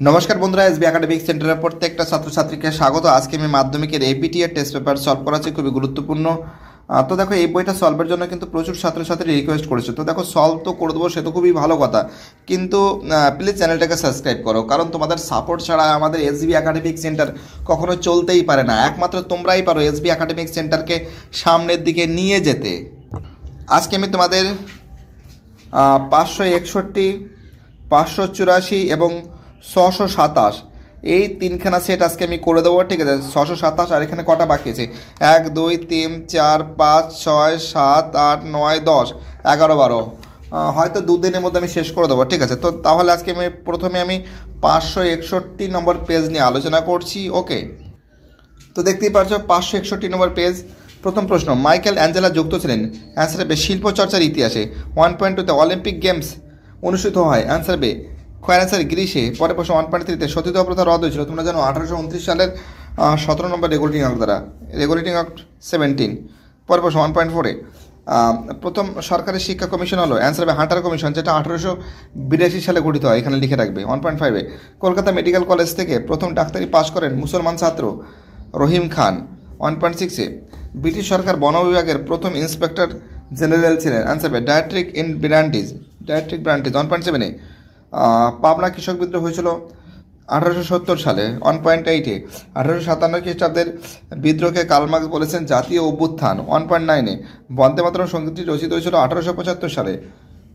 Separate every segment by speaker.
Speaker 1: নমস্কার বন্ধুরা, SB academic সেন্টারের প্রত্যেকটা ছাত্রছাত্রীকে স্বাগত। আজকে আমি মাধ্যমিকের এপিটি এর টেস্ট পেপার সলভ করাচ্ছি, খুবই গুরুত্বপূর্ণ। তো দেখো, এই বইটা সলভের জন্য কিন্তু প্রচুর ছাত্রছাত্রী রিকোয়েস্ট করেছে। তো দেখো, সলভ তো করে দেবো, সে তো খুবই ভালো কথা, কিন্তু প্লিজ চ্যানেলটাকে সাবস্ক্রাইব করো, কারণ তোমাদের সাপোর্ট ছাড়া আমাদের এসবি একাডেমিক সেন্টার কখনো চলতেই পারে না। একমাত্র তোমরাই পারো এসবি একাডেমিক সেন্টারকে সামনের দিকে নিয়ে যেতে। আজকে আমি তোমাদের 561, 584 এবং 627 এই তিনখানা সেট আজকে আমি করে দেবো, ঠিক আছে। 627, আর এখানে কটা বাকি আছে? 1 2 3 4 5 6 7 8 9 10 11 12, হয়তো দুদিনের মধ্যে আমি শেষ করে দেবো, ঠিক আছে। তো তাহলে আজকে প্রথমে আমি 561 নম্বর পেজ নিয়ে আলোচনা করছি। ওকে, তো দেখতেই পাচ্ছ 561 নম্বর পেজ। প্রথম প্রশ্ন, মাইকেল অ্যাঞ্জেলা যুক্ত ছিলেন? অ্যান্সার বে, শিল্প চর্চার ইতিহাসে। 1.2তে অলিম্পিক গেমস অনুষ্ঠিত হয়? অ্যান্সার বে, খয়ের অ্যান্সার গ্রীষে। পরে প্রশ্ন 1.3তে সতীদাহ প্রথা রদ হয়েছিল? তোমরা জানো 1829 সালের 17 নম্বর রেগুলেটিং অ্যাক্ট দ্বারা, রেগুলেটিং অ্যাক্ট 17। পরে প্রশ্ন 1.4এ প্রথম সরকারি শিক্ষা কমিশন হলো? অ্যান্সার হবে হান্টার কমিশন, যেটা 1882 সালে গঠিত হয়, এখানে লিখে রাখবে। 1.5এ কলকাতা মেডিকেল কলেজ থেকে প্রথম ডাক্তারি পাশ করেন মুসলমান ছাত্র রহিম খান। 1.6এ ব্রিটিশ সরকার বন বিভাগের প্রথম ইন্সপেক্টর জেনারেল ছিলেন? অ্যান্সার হবে ডায়েট্রিক ব্রান্টিজ। 1.7এ পাবনা কৃষক বিদ্রোহ হয়েছিল 1870 সালে। 1.8এ 1857 খ্রিস্টাব্দের বিদ্রোহকে কার্ল মার্কস বলেছেন জাতীয় অভ্যুত্থান। 1.9এ বন্দে মাতরম সঙ্গীতটি রচিত হয়েছিল 1875 সালে।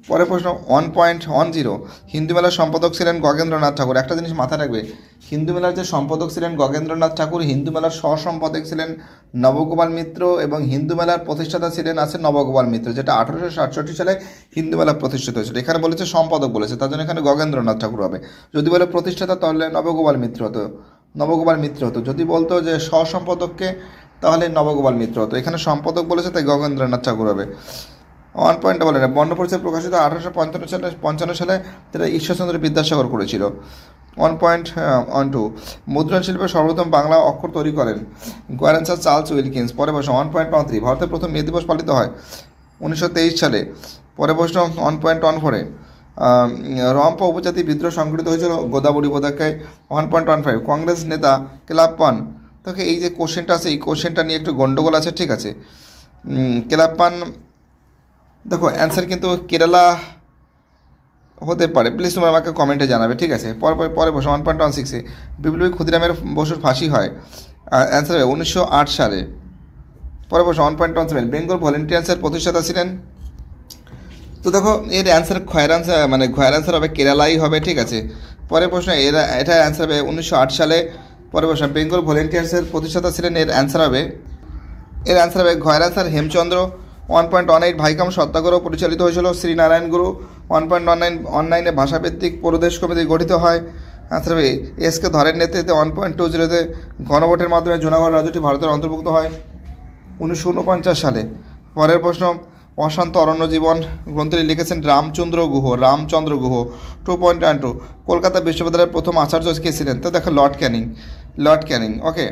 Speaker 1: পরের প্রশ্ন 1.10, হিন্দু মেলার সম্পাদক ছিলেন গগেন্দ্রনাথ ঠাকুর। একটা জিনিস মাথায় রাখবে, হিন্দু মেলার যে সম্পাদক ছিলেন গগেন্দ্রনাথ ঠাকুর, হিন্দু মেলার সহসম্পাদক ছিলেন নবগোপাল মিত্র, এবং হিন্দু মেলার প্রতিষ্ঠাতা ছিলেন নবগোপাল মিত্র, যেটা 1867 সালে হিন্দু মেলা প্রতিষ্ঠিত হয়েছিল। এখানে বলেছে সম্পাদক বলেছে, তার জন্য এখানে গগেন্দ্রনাথ ঠাকুর হবে। যদি বলে প্রতিষ্ঠাতা, তাহলে নবগোপাল মিত্র হতো। যদি বলতো যে সহসম্পাদককে, তাহলে নবগোপাল মিত্র হতো। এখানে সম্পাদক বলেছে, তাই গগেন্দ্রনাথ ঠাকুর হবে। 1.11, বর্ণপরিচয় প্রকাশিত 1855 সালে, যেটা ঈশ্বরচন্দ্র বিদ্যাসাগর করেছিল। 1.12, মুদ্রণ শিল্পে সর্বপ্রথম বাংলা অক্ষর তৈরি করেন? গোয়ার অ্যান্সার চার্লস উইলকিন্স। পরে প্রশ্ন 1.13, ভারতের প্রথম মে দিবস পালিত হয় 1923 সালে। পরে প্রশ্ন 1.14, রম্পা উপজাতি বিদ্রোহ সংঘটিত হয়েছিল গোদাবরী উপত্যকায়। 1.15, কংগ্রেস নেতা কেলাপ্পান। তোকে এই যে কোশ্চেনটা আছে, এই কোশ্চেনটা নিয়ে একটু গন্ডগোল আছে, ঠিক আছে। কেলাপ্পান, দেখো অ্যান্সার কিন্তু কেরালা হতে পারে, প্লিজ তোমরা আমাকে কমেন্টে জানাবে, ঠিক আছে। পরে বসো 1.16, বিপ্লবী ক্ষুদিরামের বসুর ফাঁসি হয়? অ্যান্সার হবে 1908 সালে। পরে বসো 1.17, বেঙ্গল ভলেন্টিয়ার্সের প্রতিষ্ঠাতা ছিলেন? তো দেখো, এর অ্যান্সার খয়ের অ্যান্সার হবে কেরালাই হবে, ঠিক আছে। পরের প্রশ্ন, এটা অ্যান্সার হবে 1908 সালে। পরে প্রশ্ন, বেঙ্গল ভলেন্টিয়ার্সের প্রতিষ্ঠাতা ছিলেন? এর অ্যান্সার হবে ঘয়ের অ্যান্সার হেমচন্দ্র। 1.18, ভাইকাম সত্যাগ্রহ পরিচালিত হয়েছিল শ্রীনারায়ণ গুরু। 1.19এ ভাষাভিত্তিক প্রদেশ কমিটি গঠিত হয়? অ্যান্সার হবে এসকে ধরের নেতৃত্বে। 1.20তে গণভোটের মাধ্যমে জুনাগড় রাজ্যটি ভারতের অন্তর্ভুক্ত হয় 1949 সালে। পরের প্রশ্ন, অশান্ত অরণ্য জীবন গ্রন্থটি লিখেছেন রামচন্দ্র গুহ। 2.12, কলকাতা বিশ্ববিদ্যালয়ের প্রথম আচার্য কে ছিলেন? তো দেখো লর্ড ক্যানিং। ওকে,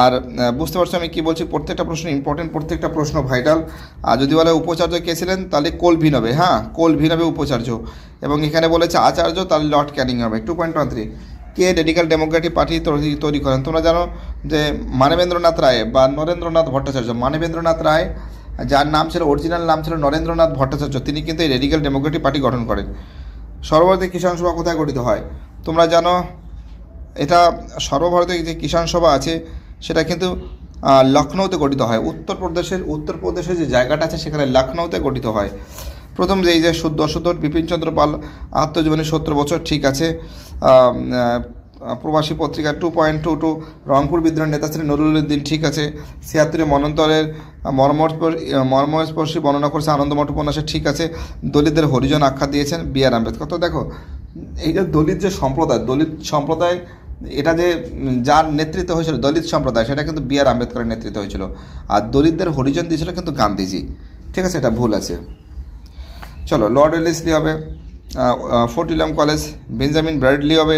Speaker 1: আর বুঝতে পারছো আমি কী বলছি? প্রত্যেকটা প্রশ্ন ইম্পর্টেন্ট, প্রত্যেকটা প্রশ্ন ভাইটাল। আর যদি বলে উপাচার্য কে ছিলেন, তাহলে কোলভিন হবে। হ্যাঁ, কোলভিন হবে উপাচার্য। এবং এখানে বলেছে আচার্য, তাহলে লর্ড ক্যানিং হবে। 2.13, কে রেডিক্যাল ডেমোক্রেটিক পার্টি তৈরি করেন? তোমরা জানো যে মানবেন্দ্রনাথ রায় বা নরেন্দ্রনাথ ভট্টাচার্য। মানবেন্দ্রনাথ রায়, যার নাম ছিল, অরিজিনাল নাম ছিল নরেন্দ্রনাথ ভট্টাচার্য, তিনি কিন্তু এই রেডিক্যাল ডেমোক্রেটিক পার্টি গঠন করেন। সর্বভারতীয় কিষাণ সভা কোথায় গঠিত হয়? তোমরা জানো এটা সর্বভারতীয় যে কিষাণ সভা আছে, সেটা কিন্তু লখনৌতে গঠিত হয়। উত্তরপ্রদেশের যে জায়গাটা আছে, সেখানে লখনৌতে গঠিত হয়। প্রথম যে এই যে দশধর বিপিনচন্দ্র পাল আত্মজীবনী 70 বছর, ঠিক আছে। প্রবাসী পত্রিকা 2.22, রংপুর বিদ্রোহের নেতা ছিলেন নজরুল উদ্দিন, ঠিক আছে। 76 মন্বন্তরের মর্মস্পর্শী বর্ণনা করেছে আনন্দমঠ উপন্যাসে, ঠিক আছে। দলিতদের হরিজন আখ্যা দিয়েছেন B.R. আম্বেদকর। তো দেখো, এই যে দলিত সম্প্রদায়, এটা যে যার নেতৃত্ব হয়েছিল দলিত সম্প্রদায়, সেটা কিন্তু B.R. আম্বেদকরের নেতৃত্ব হয়েছিল। আর দলিতদের হরিজন দিয়েছিল কিন্তু গান্ধীজি, ঠিক আছে। এটা ভুল আছে। চলো, লর্ড ওয়েলেসলি হবে fort William college. Benjamin Bradley হবে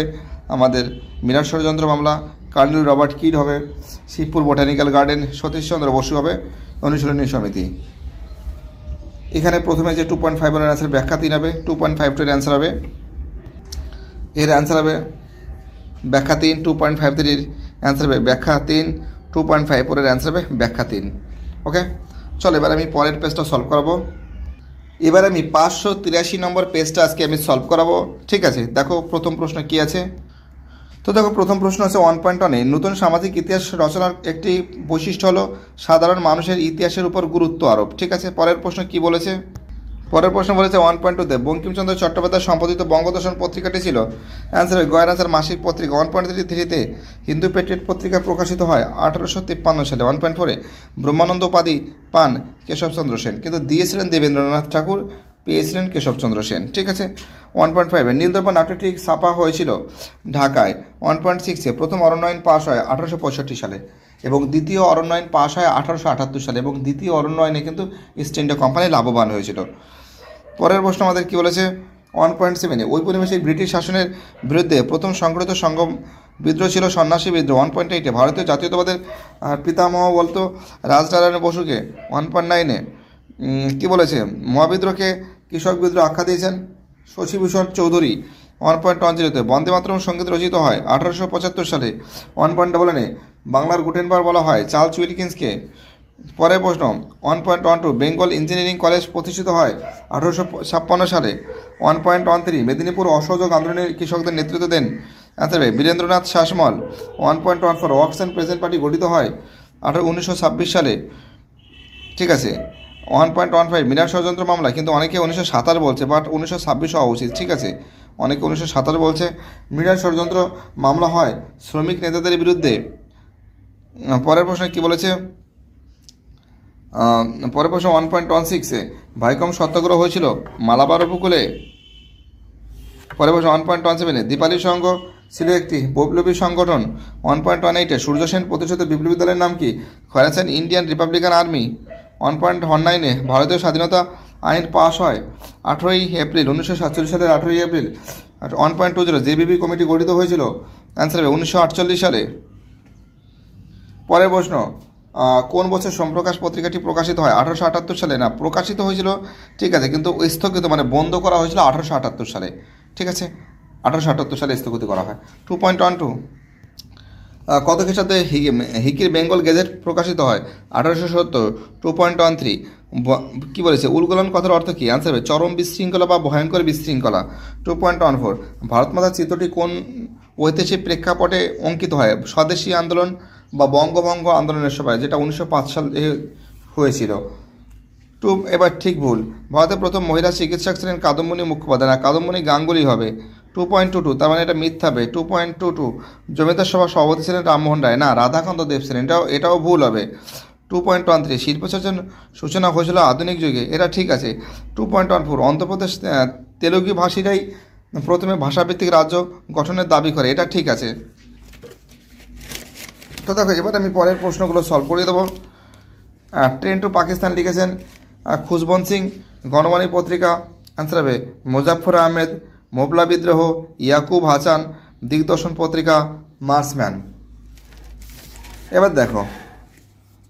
Speaker 1: আমাদের মিরাট ষড়যন্ত্র মামলা। কার্নেল রবার্ট কিড হবে শিবপুর বোটানিক্যাল গার্ডেন। সতীশচন্দ্র বসু হবে অনুশীলনী সমিতি। এখানে প্রথমে যে 2.5 এর অ্যান্সার ব্যাখ্যা 3 হবে। 2.52 এর অ্যান্সার হবে ব্যাখ্যা 3, 2.53 অ্যান্সার হবে ব্যাখ্যা 3, 2.54 অ্যান্সার হবে ব্যাখ্যা 3। ওকে, চলো এবার আমি পরের পেজটা সলভ করাবো। এবার আমি 583 নম্বর পেজটা আজকে আমি সলভ করাবো। ঠিক আছে, দেখো প্রথম প্রশ্ন কি আছে। তো দেখো প্রথম প্রশ্ন আছে 1.1-এ নতুন সামাজিক ইতিহাস রচনার একটি বৈশিষ্ট্য হলো সাধারণ মানুষের ইতিহাসের উপর গুরুত্ব আরোপ। ঠিক আছে, পরের প্রশ্ন কি বলেছে। পরের প্রশ্ন বলেছে 1.2-তে বঙ্কিমচন্দ্র চট্টোপাধ্যায় সম্পাদিত বঙ্গদর্শন পত্রিকাটি ছিল অ্যান্সার গয়ের আনসার মাসিক পত্রিকা। 1.3-তে হিন্দু পেট্রিয়ট পত্রিকা প্রকাশিত হয় 1853 সালে। 1.4-এ ব্রহ্মানন্দ উপাধি পান কেশবচন্দ্র সেন, কিন্তু দিয়েছিলেন দেবেন্দ্রনাথ ঠাকুর, পেয়েছিলেন কেশবচন্দ্র সেন। ঠিক আছে। 1.5-এ নীলদর্পণ নাটকটি ছাপা হয়েছিল ঢাকায়। 1.6-এ প্রথম অরণ্যায়ন পাস হয় 1865 সালে এবং দ্বিতীয় অরণ্যায়ন পাস হয় 1878 সালে, এবং দ্বিতীয় অরণ্যায়নে কিন্তু ইস্ট ইন্ডিয়া কোম্পানি লাভবান হয়েছিল। পরের প্রশ্ন আমাদের কি বলেছে 1.7-এ ঔপনিবেশিক ব্রিটিশ শাসনের বিরুদ্ধে প্রথম সংগঠিত সংগ্রাম বিদ্রোহ ছিল সন্ন্যাসী বিদ্রোহ। 1.8-এ ভারতীয় জাতীয়তাবাদের পিতামহ বলতো রাজনারায়ণ বসুকে। 1.9-এ কী বলেছে মহাবিদ্রোহকে কৃষক বিদ্রোহ আখ্যা দিয়েছেন শশীভূষণ চৌধুরী। 1.10-তে বন্দে মাতরম সঙ্গীত রচিত হয় 1875 সালে। 1.11-এ বাংলার গুটেনবার বলা হয় চার্লস উইলকিন্সকে। পরের প্রশ্ন 1.12 বেঙ্গল ইঞ্জিনিয়ারিং কলেজ প্রতিষ্ঠিত হয় 1856 সালে। 1.13 মেদিনীপুর অসহযোগ আন্দোলনে কৃষকদের নেতৃত্ব দেন answer Birendranath Sasmal. 1.14 Workers and Peasants Party গঠিত হয় 1926 সালে। ঠিক আছে। 1.15 মিরাট ষড়যন্ত্র মামলা, কিন্তু অনেকে 1927 বলছে, বাট 1926 হওয়া উচিত। ঠিক আছে, অনেকে 1927 বলছে। মিরাট ষড়যন্ত্র মামলা হয় শ্রমিক নেতাদের বিরুদ্ধে। পরের প্রশ্ন কি বলেছে পরের প্রশ্ন 1.16-এ ভাইকম সত্যাগ্রহ হয়েছিল মালাবার উপকূলে। পরের প্রশ্ন 1.17-এ দীপালি সংঘ ছিল একটি বৈপ্লবী সংগঠন। 1.18-এ সূর্য সেন প্রতিষ্ঠিত বিপ্লবী দলের নাম কি খয়রাসান ইন্ডিয়ান রিপাবলিকান আর্মি। 1.19-এ ভারতীয় স্বাধীনতা আইন পাশ হয় 18ই এপ্রিল 1947 সালের 18ই এপ্রিল। 1.20 জেবিবি কমিটি গঠিত হয়েছিল অ্যান্সার হবে 1948 সালে। পরের প্রশ্ন কোন বছর সোমপ্রকাশ পত্রিকাটি প্রকাশিত হয় 1878 সালে। না, প্রকাশিত হয়েছিল ঠিক আছে, কিন্তু স্থগিত মানে বন্ধ করা হয়েছিল 1878 সালে। ঠিক আছে, 1878 সালে স্থগিত করা হয়। 2.12 কত খ্রিস্টাব্দে হিকির বেঙ্গল গেজেট প্রকাশিত হয় 1870। 2.13 কী বলেছে উলগলন কথার অর্থ কী অ্যান্সার হবে চরম বিশৃঙ্খলা বা ভয়ঙ্কর বিশৃঙ্খলা। 2.14 ভারত মাতার চিত্রটি কোন ঐতিহাসিক প্রেক্ষাপটে অঙ্কিত হয় স্বদেশী আন্দোলন বা বঙ্গভঙ্গ আন্দোলনের সময়, যেটা 1905 সালে হয়েছিল। এবার ঠিক ভুল ভারতের প্রথম মহিলা চিকিৎসক ছিলেন কাদম্বিনী মুখোপাধ্যায়, না কাদম্বিনী গাঙ্গুলি হবে। 2.22 তার মানে এটা মিথ্যা হবে। 2.22 জমিদার সভা সভাপতি ছিলেন রামমোহন রায়, না রাধাকান্ত দেব ছিলেন, এটাও ভুল হবে। 2.13 শিল্পচর্চার সূচনা হয়েছিল আধুনিক যুগে, এটা ঠিক আছে। 2.14 অন্ধ্রপ্রদেশ তেলুগু ভাষীরাই প্রথমে ভাষাভিত্তিক রাজ্য গঠনের দাবি করে, এটা ঠিক আছে। তো দেখো এবার আমি পরের প্রশ্নগুলো সলভ করে দেবো। ট্রেন টু পাকিস্তান লিখেছেন খুশবন্ত সিং, গণবাণী পত্রিকা অ্যান্সার হবে মুজাফর আহমেদ, মোবলা বিদ্রোহ ইয়াকুব হাসান, দিগদর্শন পত্রিকা মার্সম্যান। এবার দেখো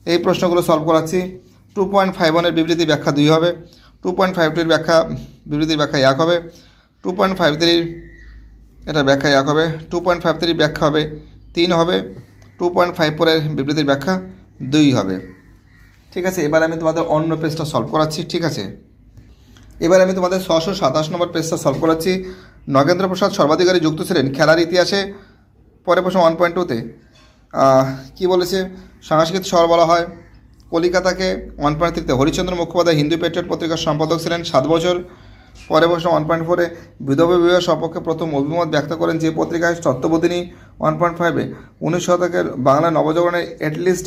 Speaker 1: এই প্রশ্নগুলো সলভ করাচ্ছি। 2.51-এর বিবৃতি ব্যাখ্যা 2 হবে। 2.52-এর বিবৃতির ব্যাখ্যা 1 হবে। 2.53 এটা ব্যাখ্যা 1 হবে। 2.53 ব্যাখ্যা হবে 3 হবে। 2.54-এর বিবৃতির ব্যাখ্যা 2 হবে। ঠিক আছে, এবার আমি তোমাদের অন্য পেজটা সলভ করাচ্ছি। ঠিক আছে, এবার আমি তোমাদের 627 নম্বর পেজটা সলভ করাচ্ছি। নগেন্দ্র প্রসাদ সর্বাধিকারী যুক্ত ছিলেন খেলার ইতিহাসে। পরে প্রশ্ন 1.2-তে কী বলেছে সাংস্কৃতিক শহর বলা হয় কলিকাতাকে। 1.3-তে হরিচন্দ্র মুখোপাধ্যায় হিন্দু পেট্রিয়ট পত্রিকার সম্পাদক ছিলেন 7 বছর। পরে প্রশ্ন 1.4-এ বিধবা বিবাহ সপক্ষে প্রথম অভিমত ব্যক্ত করেন যে পত্রিকায় তত্ত্ববোধিনী। 1.5-এ 19 শতকের বাংলা নবজাগরণের অ্যাটলিস্ট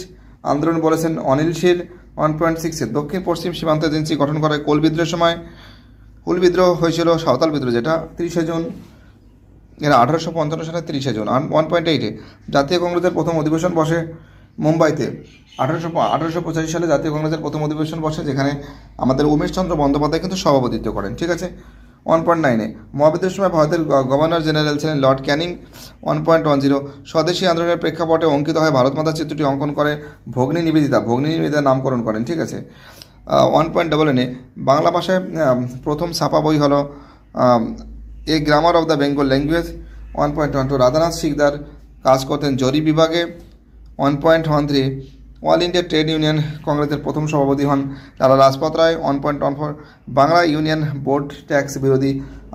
Speaker 1: আন্দোলন বলেছেন অনিল শীল। 1.6-এ দক্ষিণ পশ্চিম সীমান্ত এজেন্সি গঠন করে কোল বিদ্রোহের সময়। হুল বিদ্রোহ হয়েছিল সাঁওতাল বিদ্রোহ, যেটা 30 জুন, এরা 1855 সালে 30 জুন। 1.8-এ জাতীয় কংগ্রেসের প্রথম অধিবেশন বসে মুম্বাইতে। 1885 সালে জাতীয় কংগ্রেসের প্রথম অধিবেশন বসে, যেখানে আমাদের উমেশচন্দ্র বন্দ্যোপাধ্যায় কিন্তু সভাপতিত্ব করেন। ঠিক আছে। 1.9-এ মহাবিদ্রোহের সময় ভারতের গভর্নর জেনারেল ছিলেন লর্ড ক্যানিং। 1.10 স্বদেশী আন্দোলনের প্রেক্ষাপটে অঙ্কিত হয় ভারত মাতার চিত্রটি অঙ্কন করে ভগ্নী নিবেদিতা নামকরণ করেন। ঠিক আছে। 1.11-এ বাংলা ভাষায় প্রথম ছাপা বই হলো a grammar of the Bengal language. 1.12 Radhanath Sikdar কাজ করতেন জরি বিভাগে। 1.13 অল ইন্ডিয়া ট্রেড ইউনিয়ন কংগ্রেসের প্রথম সভাপতি হন Lala Lajpat Rai. 1.14 Bangla union board tax বিরোধী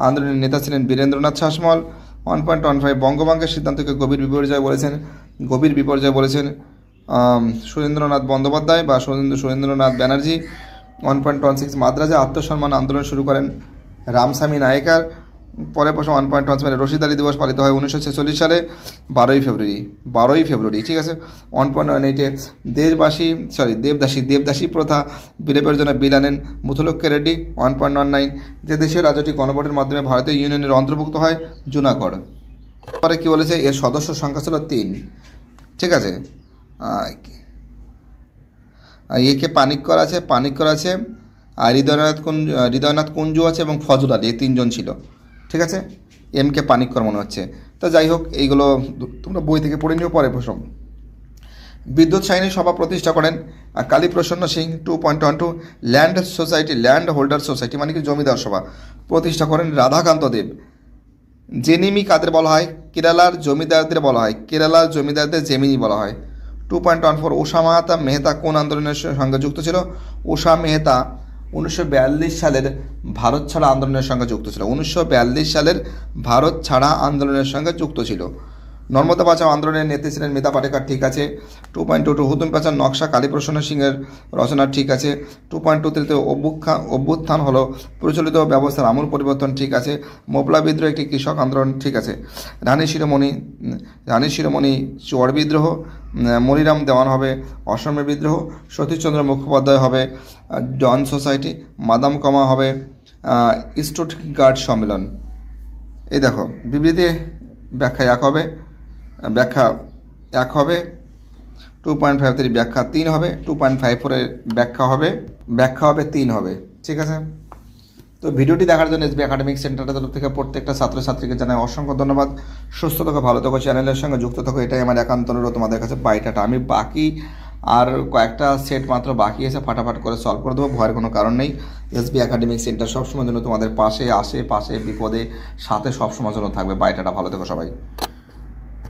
Speaker 1: আন্দোলনের নেতা ছিলেন বীরেন্দ্রনাথ শাসমল। 1.15 বঙ্গভঙ্গের সিদ্ধান্তকে গভীর বিপর্যয় বলেছেন সুরেন্দ্রনাথ বন্দ্যোপাধ্যায় বা সুরেন্দ্রনাথ ব্যানার্জি। 1.16 মাদ্রাজে আত্মসম্মান আন্দোলন শুরু করেন রামস্বামী নায়েকার। পরে 1.17 রশিদ আলী দিবস পালিত হয় 1946 সালে 12ই ফেব্রুয়ারি, ঠিক আছে। 1.18 দেবদাসী প্রথা বিলোপের জন্য বিল আনেন মুথুলক্কে রেড্ডি। 1.19 যে দেশের রাজ্যটি গণভোটের মাধ্যমে ভারতীয় ইউনিয়নের অন্তর্ভুক্ত হয় জুনাগড়। পরে কী বলেছে, এর সদস্য সংখ্যা ছিল 3, ঠিক আছে। একে পানিক্কর আছে আর হৃদয়নাথ কুঞ্জু আছে এবং ফজল আলী, এই 3 জন ছিল, ঠিক আছে। এম কে পানিক্কর মনে হচ্ছে। তো যাই হোক, এইগুলো তোমরা বই থেকে পড়ে নিও পরে প্রশ্ন। বিদ্যুৎ সাইনি সভা প্রতিষ্ঠা করেন Kaliprasanna Singh. 2.12 land holder society মানে কি জমিদার সভা প্রতিষ্ঠা করেন রাধাকান্ত দেব। জেনিমি কাদের বলা হয়, কেরালার জমিদারদের জেমিনি বলা হয়। 2.14 উষা মেহতা কোন আন্দোলনের সঙ্গে যুক্ত ছিল? উষা মেহতা 1942 সালের ভারত ছাড়া আন্দোলনের সঙ্গে যুক্ত ছিল। 1942 সালের ভারত ছাড়া আন্দোলনের সঙ্গে যুক্ত ছিল। নর্মদা বাঁচাও আন্দোলনের নেত্রী ছিলেন মিতা পাটেকার, ঠিক আছে। 2.22 হুতুম প্যাঁচার নকশা কালীপ্রসন্ন সিংয়ের রচনা, ঠিক আছে। 2.23 অভ্যুত্থান হলো প্রচলিত ব্যবস্থার আমূল পরিবর্তন, ঠিক আছে। মোপলা বিদ্রোহ একটি কৃষক আন্দোলন, ঠিক আছে। রানী শিরোমণি চোয়ার বিদ্রোহ। মনিরাম দেওয়ান হবে অসমের বিদ্রোহ। সতীশচন্দ্র মুখোপাধ্যায় হবে ডন সোসাইটি। মাদাম কমা হবে স্টুটগার্ট সম্মেলন। এই দেখো, বিবৃতি ব্যাখ্যা এক হবে। 2.53 ব্যাখ্যা 3 হবে। 2.54 এর ব্যাখ্যা হবে 3 হবে, ঠিক আছে। তো ভিডিওটি দেখার জন্য এসবি একাডেমিক সেন্টারের তরফ থেকে প্রত্যেকটা ছাত্রছাত্রীকে জানাই অসংখ্য ধন্যবাদ। সুস্থ থাকো, ভালো থাকো, চ্যানেলের সঙ্গে যুক্ত থাকো, এটাই আমার একান্ত অনুরোধ তোমাদের কাছে। বাইটাটা আমি বাকি আর কয়েকটা সেট মাত্র বাকি এসে ফাটাফাট করে সলভ করে দেবো, ভয়ের কোনো কারণ নেই। এসবি একাডেমিক সেন্টার সবসময় জন্য তোমাদের পাশে বিপদে সাথে সবসময় জন্য থাকবে। বাইটাটা ভালো থেকো সবাই।